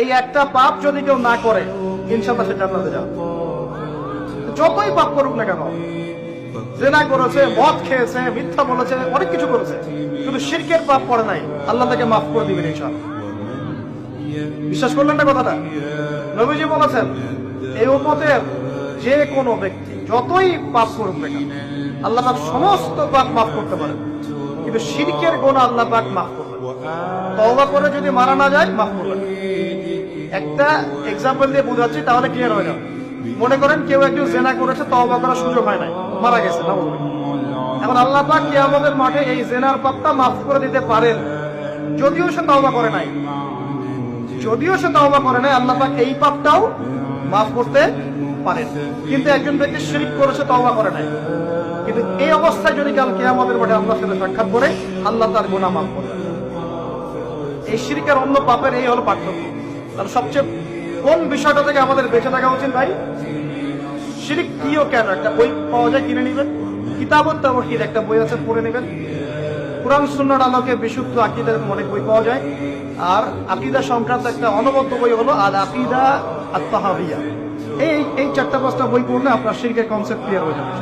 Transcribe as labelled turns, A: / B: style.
A: এই একটা পাপ যদি কেউ না করে ইনশাআল্লাহ সে জান্নাতে যাবে। যতই পাপ করুক না কেন, জেনা করেছে, মদ খেয়েছে, মিথ্যা বলেছে, অনেক কিছু করেছে, শুধু শিরকের পাপ করে নাই, আল্লাহ তাকে মাফ করে দিবেন ইনশাআল্লাহ। বিশ্বাস করলেন না কথাটা? নবীজি বলেছেন এই উম্মতের যে কোনো ব্যক্তি যতই পাপ করুক না কেন আল্লাহ পাক সমস্ত পাপ মাফ করতে পারেন, কিন্তু শিরকের গুনাহ আল্লাহ পাক মাফ করবেন। তওবা করে যদি মারা না যায় মাফ করবেন। একটা এক্সাম্পল দিয়ে বুঝাচ্ছি তাহলে ক্লিয়ার হয়ে যাবে। মনে করেন কেউ একজন জেনা করেছে, তওবা করার সুযোগ হয় নাই, মারা গেছে না, এখন আল্লাহ পাক কিয়ামতের মাঠে এই জেনার পাপটা মাফ করে দিতে পারেন, যদিও সে তওবা করে নাই। আল্লাহ পাক এই পাপটাও মাফ করতে পারেন। কিন্তু একজন ব্যক্তি শিরক করেছে, তওবা করে নাই, কিন্তু এই অবস্থায় যদি কাল কিয়ামতের মাঠে আল্লাহর সাথে সাক্ষাৎ করে, আল্লাহ তার গুনাহ মাফ করবেন। এই শিরক আর অন্য পাপের এই হলো পার্থক্য। তাহলে সবচেয়ে কোন বিষয়টা থেকে আমাদের বেঁচে থাকা উচিত ভাই? শিরক কিও কেন, একটা বই পাওয়া যায়, কিনে নেবেন। কিতাবুত তাওহীদ একটা বই আছে, পড়ে নেবেন। কুরআন সুন্নাহর আলোকে বিশুদ্ধ আকীদার অনেক বই পাওয়া যায়। আর আকীদা সংক্রান্ত একটা অনবদ্য বই হলো আল আকীদা আত-তাহাওয়িয়া। এই 4-5টা বই পড়লে আপনার শিরকের কনসেপ্ট ক্লিয়ার হয়ে যাবে।